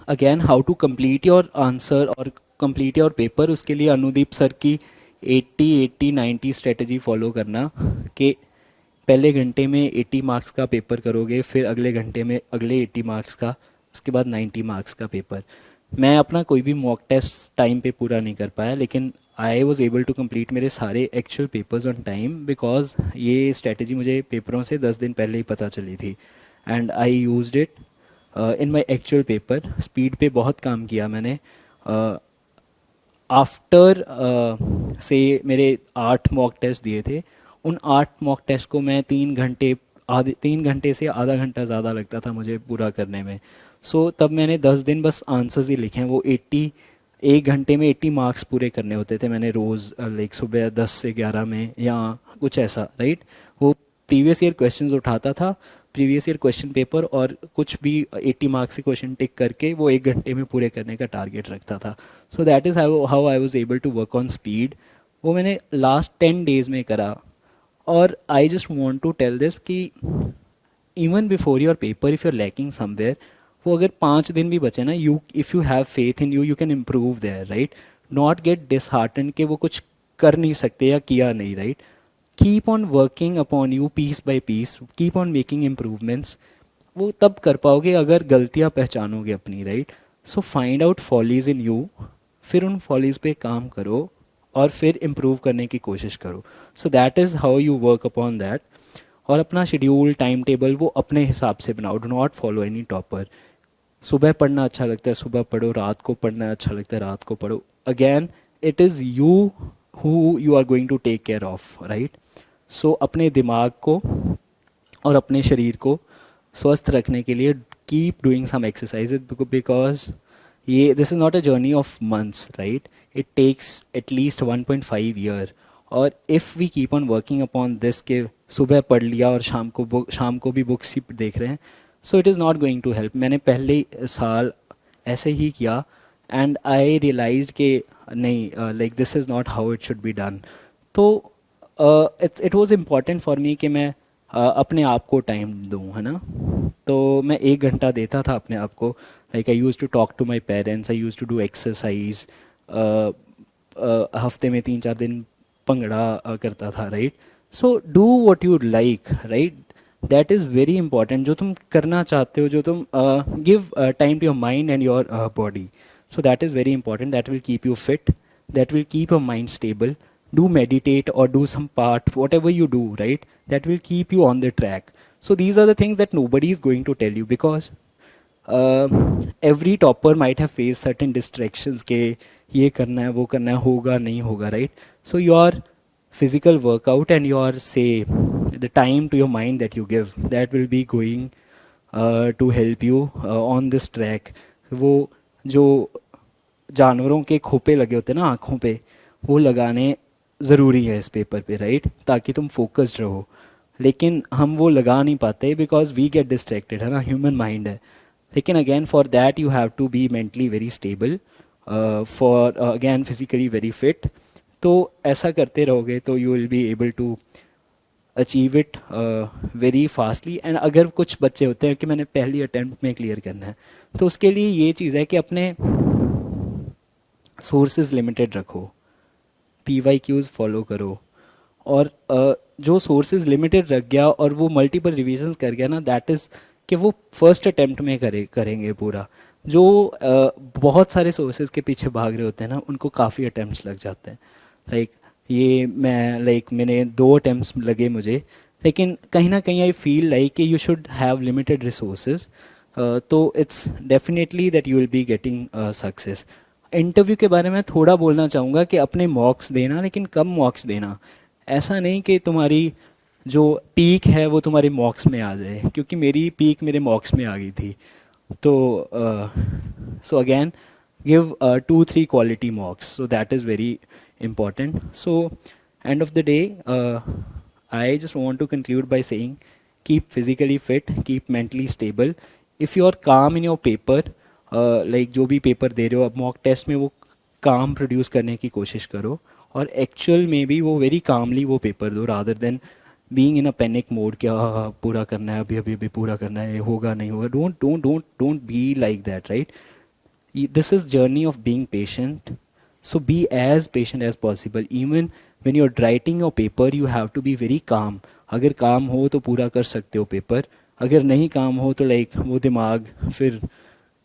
again how to complete your answer और कंप्लीट योर पेपर, उसके लिए अनुदीप सर की 80-80-90 स्ट्रेटजी फॉलो करना कि पहले घंटे में 80 मार्क्स का पेपर करोगे, फिर अगले घंटे में अगले 80 मार्क्स का, उसके बाद 90 मार्क्स का पेपर. मैं अपना कोई भी मॉक टेस्ट टाइम पे पूरा नहीं कर पाया, लेकिन I was able to complete मेरे सारे actual papers on time, because ये स्ट्रेटजी मुझे पेपरों से 10 दिन पहले ही पता चली थी. And I used it in my actual paper. Speed पे बहुत काम किया मैंने. आफ्टर से मेरे 8 मॉक टेस्ट दिए थे, उन 8 मॉक टेस्ट को मैं 3 घंटे से आधा घंटा ज़्यादा लगता था मुझे पूरा करने में. सो तब मैंने 10 दिन बस आंसर्स ही लिखे हैं. वो 1 घंटे में 80 मार्क्स पूरे करने होते थे मैंने रोज़, लाइक सुबह 10 से 11 में, या कुछ ऐसा, राइट? वो प्रीवियस ईयर क्वेश्चंस उठाता था, प्रीवियस ईयर क्वेश्चन पेपर, और कुछ भी 80 मार्क्स के क्वेश्चन टिक करके वो 1 घंटे में पूरे करने का टारगेट रखता था. So that is how I was able to work on speed. वो मैंने लास्ट 10 डेज में करा. और I just want to tell this कि even before your paper if you are lacking somewhere, वो अगर 5 दिन भी बचे ना, you if you have faith in you, you can improve there, right? Not get dishearten कि वो कुछ कर नहीं सकते या किया नहीं, right? Keep on working upon you piece by piece, keep on making improvements. वो तब कर पाओगे अगर गलतियाँ पहचानोगे अपनी, right? So find out follies in you, फिर उन फॉलीज पे काम करो और फिर इम्प्रूव करने की कोशिश करो. सो that is how you work upon that. और अपना शेड्यूल, टाइम टेबल वो अपने हिसाब से बनाओ. Do not follow any topper. सुबह पढ़ना अच्छा लगता है सुबह पढ़ो, रात को पढ़ना अच्छा लगता है रात को पढ़ो. Again it is you who you are going to take care of, right? So अपने दिमाग को और अपने शरीर को स्वस्थ रखने के लिए keep doing some exercise, because ये this is not a journey of months, right? It takes at least 1.5 year. और if we keep on working upon this के सुबह पढ़ लिया और शाम को भी बुक्स ही देख रहे हैं, so it is not going to help. मैंने पहले साल ऐसे ही किया एंड आई रियलाइज कि नहीं, like this is not how it should be done. तो it was important for me कि मैं अपने आप को टाइम दूँ, है ना? तो मैं 1 घंटा देता था अपने आप को. Like I use to talk to my parents, I use to do exercise. हफ्ते में 3-4 दिन भंगड़ा करता था, right? So do what you like, right? That is very important. जो तुम करना चाहते हो, जो तुम give time to your mind and your body. So that is very important. That will keep you fit, that will keep your mind stable. Do meditate or do some part, whatever you do, right? That will keep you on the track. So these are the things that nobody is going to tell you, because uh, every topper might have faced certain distractions के ये करना है वो करना है, होगा नहीं होगा, right? So your physical workout and your, say, the time to your mind that you give, that will be going to help you on this track. वो जो जानवरों के खोपे लगे होते हैं ना आँखों पे, वो लगाने ज़रूरी है इस पेपर पे, राइट? ताकि तुम फोकस्ड रहो. लेकिन हम वो लगा नहीं पाते बिकॉज वी गेट डिस्ट्रैक्टेड, है ना? ह्यूमन माइंड है. लेकिन again for that you have to be mentally very stable, for again physically very fit. तो ऐसा करते रहोगे तो you will be able to achieve it very fastly. And अगर कुछ बच्चे होते हैं कि मैंने पहली अटैम्प्ट में क्लियर करना है, तो उसके लिए ये चीज़ है कि अपने सोर्सेज लिमिटेड रखो, PYQs फॉलो करो. और जो सोर्सेज लिमिटेड रख गया और वो मल्टीपल रिविजन्स कर गया ना, दैट इज़ कि वो फर्स्ट अटैम्प्ट में करेंगे पूरा. जो बहुत सारे सोर्सेज के पीछे भाग रहे होते हैं ना, उनको काफ़ी अटैम्प्ट्स लग जाते हैं. मैंने 2 अटैम्प्ट्स लगे मुझे. लेकिन कहीं ना कहीं आई फील लाइक कि you should have limited resources. तो it's definitely that you will be getting success. Interview के बारे में थोड़ा बोलना चाहूँगा कि अपने मॉक्स देना, लेकिन कम मॉक्स देना. ऐसा नहीं कि तुम्हारी जो पीक है वो तुम्हारे मॉक्स में आ जाए, क्योंकि मेरी पीक मेरे मॉक्स में आ गई थी. तो so again give 2-3 quality मॉक्स, so that is very important. So end of the day, I just want to conclude by saying keep physically fit, keep mentally stable. If you are calm in your paper, like जो भी पेपर दे रहे हो, अब मॉक टेस्ट में वो काम प्रोड्यूस करने की कोशिश करो, और एक्चुअल में भी वो वेरी कामली वो पेपर दो, rather than being in a panic mode कि पूरा करना है, अभी अभी अभी पूरा करना है, होगा नहीं होगा. Don't be like that, right? This is journey of being patient. So be as patient as possible. Even when you're writing your paper, you have to be very calm. अगर काम हो तो पूरा कर सकते हो पेपर, अगर नहीं काम हो तो लाइक वो दिमाग फिर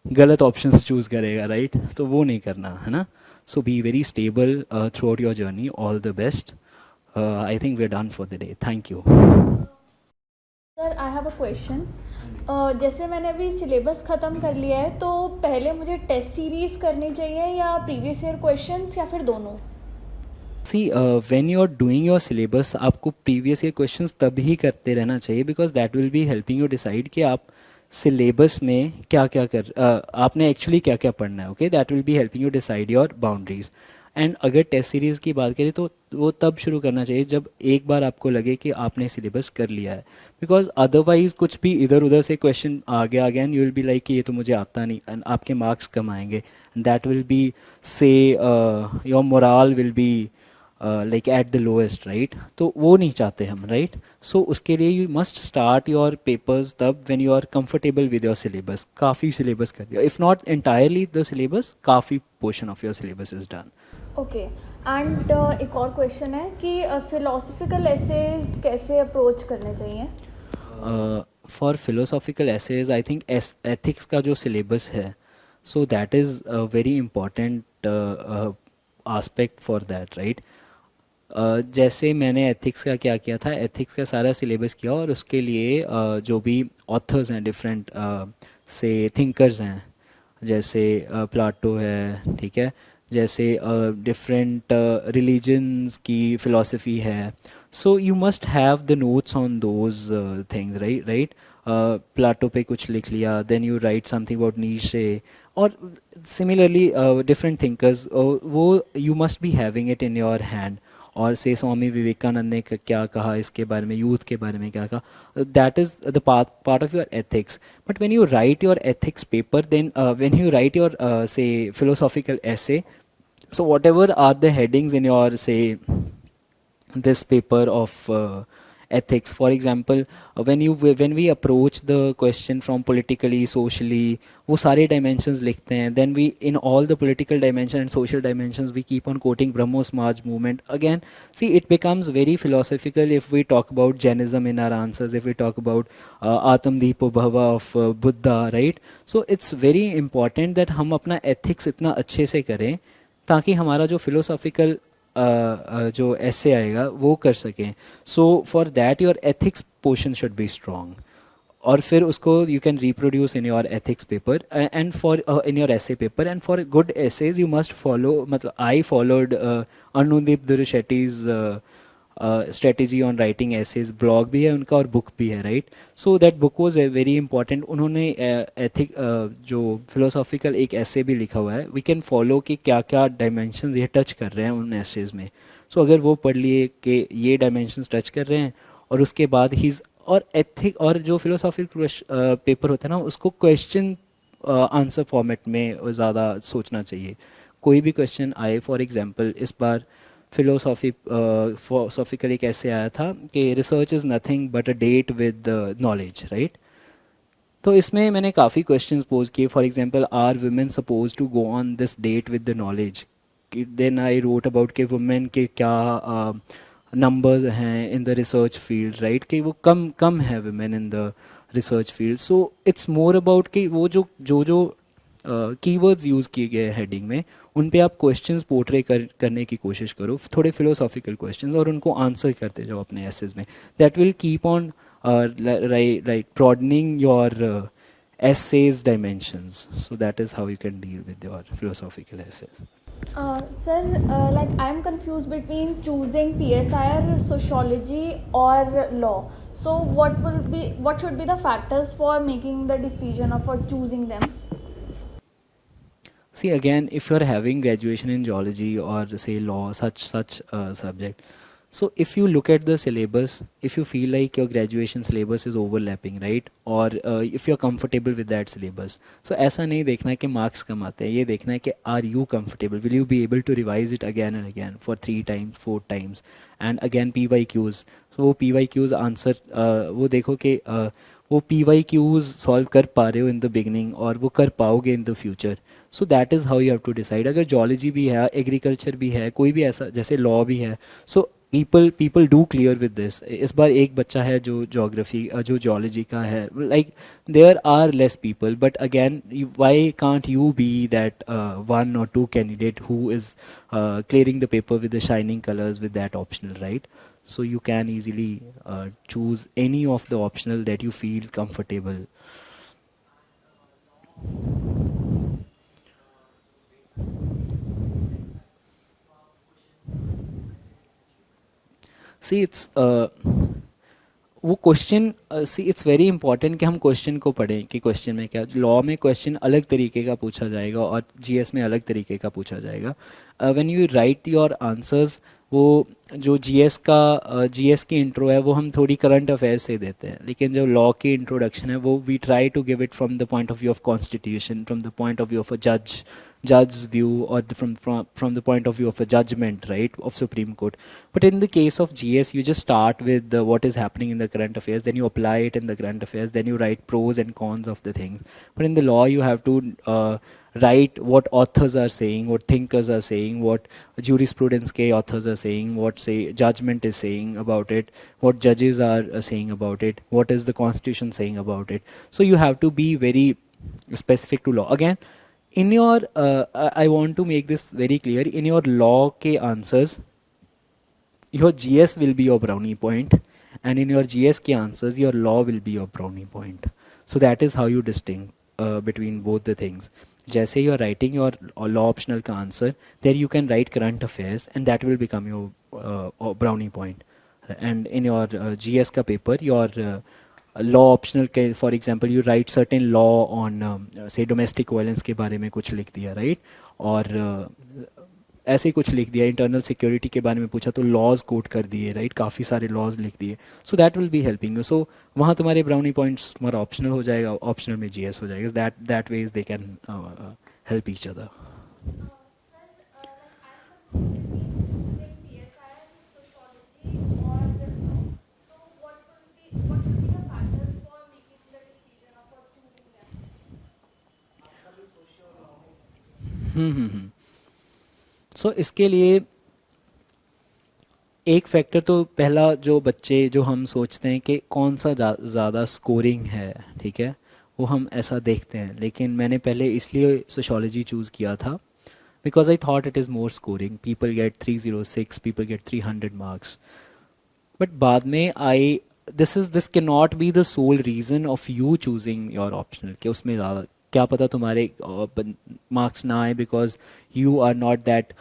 गलत ऑप्शंस चूज़ करेगा, राइट? तो वो नहीं करना, है ना? So be very stable throughout your journey. All the best. I think we are done for the day. Thank you. Sir I have a question. जैसे मैंने अभी सिलेबस ख़त्म कर लिया है, तो पहले मुझे टेस्ट सीरीज़ करनी चाहिए या प्रीवियस ईयर क्वेश्चंस या फिर दोनों? See when you are doing your syllabus, आपको प्रीवियस ईयर क्वेश्चंस तभी करते रहना चाहिए, because that will be helping you decide कि आप सिलेबस में क्या क्या आपने एक्चुअली क्या क्या पढ़ना है. Okay, that will be helping you decide your boundaries. And अगर टेस्ट सीरीज़ की बात करें तो वो तब शुरू करना चाहिए जब एक बार आपको लगे कि आपने सिलेबस कर लिया है, बिकॉज अदरवाइज कुछ भी इधर उधर से क्वेश्चन आ गया and you will be like कि ये तो मुझे आता नहीं, एंड आपके मार्क्स कम आएंगे, that will be say your moral will be like at the lowest, right? तो वो नहीं चाहते हम, राइट? सो उसके लिए you must start your papers तब when you are comfortable with your syllabus, काफ़ी सिलेबस कर दिया, if not entirely the syllabus, काफ़ी portion of your syllabus is done. Okay. And एक और क्वेश्चन है कि फिलोसफिकल एसेज कैसे अप्रोच करने चाहिए? For philosophical essays I think ethics का जो सिलेबस है, so that is very important aspect for that, right? जैसे मैंने एथिक्स का क्या किया था, एथिक्स का सारा सिलेबस किया और उसके लिए जो भी ऑथर्स हैं, डिफरेंट से थिंकर्स हैं, जैसे प्लाटो है, ठीक है, जैसे डिफरेंट रिलीजन्स की फ़िलासफ़ी है, so you must have the notes on those things, right? Right, Plato पे कुछ लिख लिया, then you write something about Nietzsche, और सिमिलरली डिफरेंट थिंकर्स, वो you must be having it in your hand. और से स्वामी विवेकानंद ने क्या कहा इसके बारे में, यूथ के बारे में क्या कहा, that is the part of your ethics. But when you write your ethics paper, then when you write your say philosophical essay, so whatever are the headings in your say this paper of ethics, for example, when we approach the question from politically, socially, वो सारे dimensions लिखते हैं, then we in all the political dimension and social dimensions we keep on quoting Brahmo Samaj movement again. See, it becomes very philosophical if we talk about Jainism in our answers, if we talk about Atam Deepo Bhava of Buddha, right? So it's very important that हम अपना ethics इतना अच्छे से करें ताकि हमारा जो philosophical जो ऐसे आएगा वो कर सकें। So for that your ethics portion should be strong, और फिर उसको you can reproduce in your ethics paper and for in your essay paper, and for good essays you must follow, मतलब I followed Anudeep Durishetty's strategy on writing essays, blog भी है उनका और बुक भी है, right? So that book was very important. उन्होंने एथिक जो फिलोसॉफिकल एक ऐसे भी लिखा हुआ है, वी कैन फॉलो कि क्या क्या डायमेंशंस ये टच कर रहे हैं उन एसेज में। सो अगर वो पढ़ लिए कि ये डायमेंशंस टच कर रहे हैं, और उसके बाद ही और एथिक और जो फिलोसॉफिकल पेपर होता है ना, उसको क्वेश्चन आंसर फॉर्मेट में ज़्यादा सोचना चाहिए। कोई भी क्वेश्चन आए, फॉर एग्जांपल इस बार फिलोसॉफिकली कैसे आया था कि research is nothing but a date with knowledge, right? तो इसमें मैंने काफ़ी क्वेश्चंस पोज किए, for example are women suppose to go on this date with the knowledge, then I wrote about कि वुमेन के क्या नंबर्स हैं in the research field, right? कि वो कम कम है women in the research field. So it's more about कि वो जो कीवर्ड्स यूज़ किए गए हैं हेडिंग में, उन पे आप क्वेश्चंस पोर्ट्रे करने की कोशिश करो, थोड़े फिलोसॉफिकल क्वेश्चंस, और उनको आंसर करते जाओ अपने एसेज में। That will keep on right broadening your essays dimensions, so that is how you can deal with your philosophical essays. Sir, like I'm confused between choosing PSI or sociology or law. So what should be the factors for making the decision or for choosing them? See, again, if you're having graduation in geology or say law, such subject, so if you look at the syllabus, if you feel like your graduation syllabus is overlapping, right, or if you're comfortable with that syllabus, so ऐसा नहीं देखना है कि marks कम आते हैं, ये देखना है कि are you comfortable, will you be able to revise it again and again for 3 times 4 times, and again PYQs, so वो PYQs answer वो देखो कि वो PYQs solve कर पा रहे हो in the beginning और वो कर पाओगे in the future. So that is how you have to decide. अगर जोलॉजी भी है, एग्रीकल्चर भी है, कोई भी ऐसा जैसे लॉ भी है, so people do clear with this. इस बार एक बच्चा है जो जोग्राफी जो जोलॉजी का है, like there are less people, but again why can't you be that 1 or 2 candidate who is clearing the paper with the shining colours with that optional, right? So you can easily choose any of the optional that you feel comfortable. See, it's वो question see it's very important कि हम क्वेश्चन को पढ़ें कि क्वेश्चन में क्या, लॉ में क्वेश्चन अलग तरीके का पूछा जाएगा और जीएस में अलग तरीके का पूछा जाएगा. When you write your answers, वो जो जीएस की इंट्रो है वो हम थोड़ी करंट अफेयर्स से देते हैं, लेकिन जो लॉ की इंट्रोडक्शन है वो we try to give it from the point of view of constitution, from the point of view of a judge's view, or from the point of view of a judgment, right, of Supreme Court. But in the case of GS, you just start with what is happening in the current affairs, then you apply it in the current affairs, then you write pros and cons of the things. But in the law, you have to write what authors are saying, what thinkers are saying, what jurisprudence ke authors are saying, what say judgment is saying about it, what judges are saying about it, what is the constitution saying about it. So you have to be very specific to law. Again, in your I want to make this very clear, in your law ke answers, your GS will be your brownie point, and in your GS ke answers, your law will be your brownie point. So that is how you distinct between both the things. जैसे you are writing your law optional का answer, there you can write current affairs and that will become your brownie point. And in your GS का paper, your लॉ ऑप्शनल के for example you right certain law on से डोमेस्टिक वायलेंस के बारे में कुछ लिख दिया, राइट, और ऐसे कुछ लिख दिया, इंटरनल सिक्योरिटी के बारे में पूछा तो लॉज कोट कर दिए, राइट, काफ़ी सारे लॉज लिख दिए. So that will be helping you. So वहाँ तुम्हारे ब्राउनी पॉइंट्स तुम्हारा ऑप्शनल हो जाएगा, ऑप्शनल में जीएस हो जाएगा. That ways they can help each other. So इसके लिए एक फैक्टर तो पहला, जो बच्चे जो हम सोचते हैं कि कौन सा ज़्यादा स्कोरिंग है, ठीक है, वो हम ऐसा देखते हैं. लेकिन मैंने पहले इसलिए सोशोलॉजी चूज़ किया था because I thought it is more scoring. People get 306, people get 300 marks. But बाद में I this can not be the sole reason of you choosing your optional, कि उसमें ज़्यादा क्या पता तुम्हारे मार्क्स ना आए because you are not that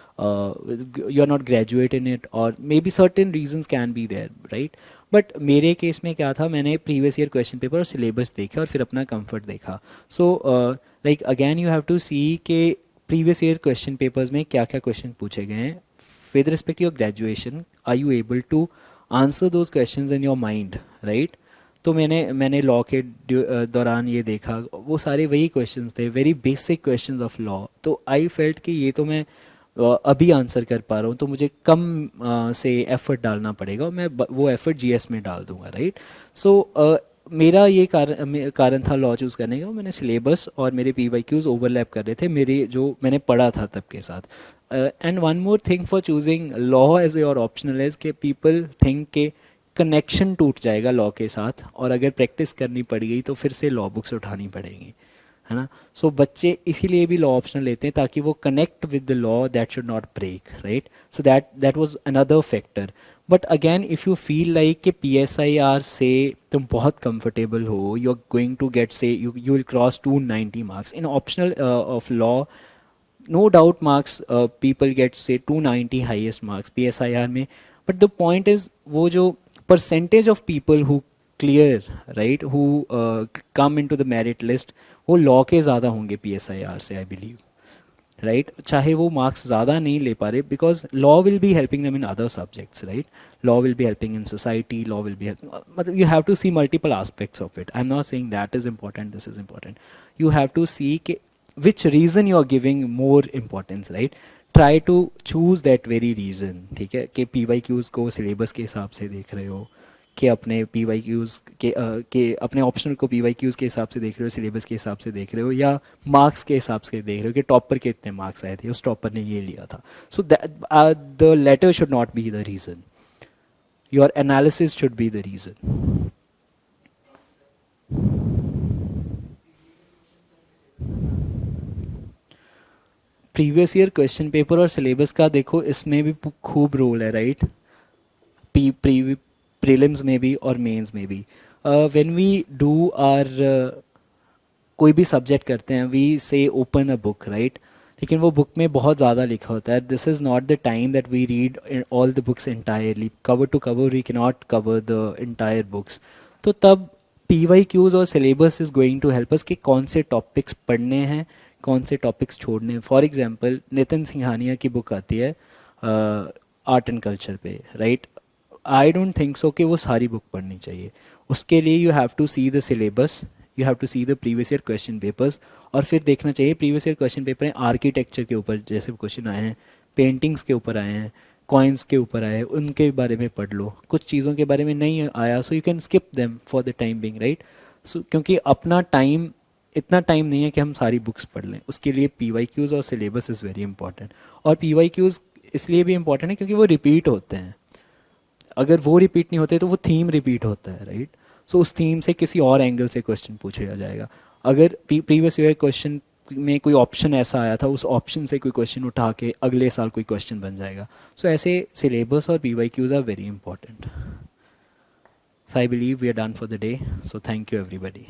you are not graduate in it, or maybe certain reasons can be there, right. But मेरे केस में क्या था, मैंने प्रीवियस ईयर क्वेश्चन पेपर और सिलेबस देखा और फिर अपना कंफर्ट देखा. So like again you have to see के प्रीवियस ईयर क्वेश्चन पेपर्स में क्या क्या क्वेश्चन पूछे गए हैं. With respect your graduation, are you able to answer those questions in your mind, right. तो मैंने लॉ के दौरान ये देखा, वो सारे वही क्वेश्चंस थे, very basic questions of law. तो आई फेल्ट कि ये तो मैं अभी आंसर कर पा रहा हूँ, तो मुझे कम से एफर्ट डालना पड़ेगा और मैं वो एफर्ट जीएस में डाल दूंगा, राइट. सो मेरा ये कारण था लॉ चूज़ करने का. मैंने सिलेबस और मेरे PYQs ओवरलैप कर रहे थे मेरे जो मैंने पढ़ा था तब के साथ. And one more thing for choosing law as your optional is कि पीपल थिंक के कनेक्शन टूट जाएगा लॉ के साथ, और अगर प्रैक्टिस करनी पड़ गई तो फिर से लॉ बुक्स उठानी पड़ेगी, है ना. सो बच्चे इसीलिए भी लॉ ऑप्शनल लेते हैं ताकि वो connect with the law, that should not break, right. So that was another factor. But again if you feel like कि PSIR से तुम बहुत कंफर्टेबल हो, you are going to get say you will cross 290 marks in optional of law. No doubt marks people get say 290 highest marks PSIR में. बट द पॉइंट इज़ वो जो percentage of people who clear, right, who come into the merit list, वो लॉ के ज़्यादा होंगे PSIR से, आई बिलीव, राइट. चाहे वो मार्क्स ज़्यादा नहीं ले पा रहे, because law will be helping them in other subjects, right. Law will be helping in society, law will be मतलब you have to see multiple aspects of it. I am not saying that is important, this is important. You have to see कि which reason you are giving more importance, right. Try to choose that very reason, ठीक है, कि PYQs को सिलेबस के हिसाब से देख रहे हो, कि अपने PYQs के अपने ऑप्शनल को PYQs के हिसाब से देख रहे हो, सिलेबस के हिसाब से देख रहे हो, या मार्क्स के हिसाब से देख रहे हो कि टॉपर के इतने मार्क्स आए थे, उस टॉपर ने ये लिया था. So the latter should not be the reason, your analysis should be the reason. Previous year question paper और सिलेबस का देखो, इसमें भी खूब रोल है, राइट. प्रीलिम्स में भी और मेंस में भी. व्हेन वी डू आर कोई भी सब्जेक्ट करते हैं, वी से ओपन अ बुक, राइट. लेकिन वो बुक में बहुत ज़्यादा लिखा होता है. This is not the time that we read all the books entirely. Cover to cover we can not cover the entire books. तो तब पी वाई क्यूज़ और syllabus is going to help us कि कौन से टॉपिक्स पढ़ने हैं, कौन से टॉपिक्स छोड़ने हैं. फॉर एग्जांपल नितिन सिंघानिया की बुक आती है आर्ट एंड कल्चर पे, right. I don't think so कि वो सारी बुक पढ़नी चाहिए. उसके लिए you have to see the syllabus, you have to see the previous year question papers. और फिर देखना चाहिए प्रीवियस ईयर क्वेश्चन पेपर हैं आर्किटेक्चर के ऊपर जैसे क्वेश्चन आए हैं, पेंटिंग्स के ऊपर आए हैं, कॉइन्स के ऊपर आए हैं, उनके बारे में पढ़ लो. कुछ चीज़ों के बारे में नहीं आया so you can skip them for the time being, right. So क्योंकि अपना टाइम, इतना टाइम नहीं है कि हम सारी बुक्स पढ़ लें. उसके लिए पी वाई क्यूज़ और सिलेबस इज़ वेरी इंपॉर्टेंट. और पी वाई क्यूज़ इसलिए भी इंपॉर्टेंट है क्योंकि वो रिपीट होते हैं. अगर वो रिपीट नहीं होते तो वो थीम रिपीट होता है, राइट. सो उस थीम से किसी और एंगल से क्वेश्चन पूछा जाएगा. अगर प्रीवियस ईयर क्वेश्चन में कोई ऑप्शन ऐसा आया था, उस ऑप्शन से कोई क्वेश्चन उठा के अगले साल कोई क्वेश्चन बन जाएगा. सो ऐसे सिलेबस और P Y Qs are very important. So I believe we are done for the day. So thank you everybody.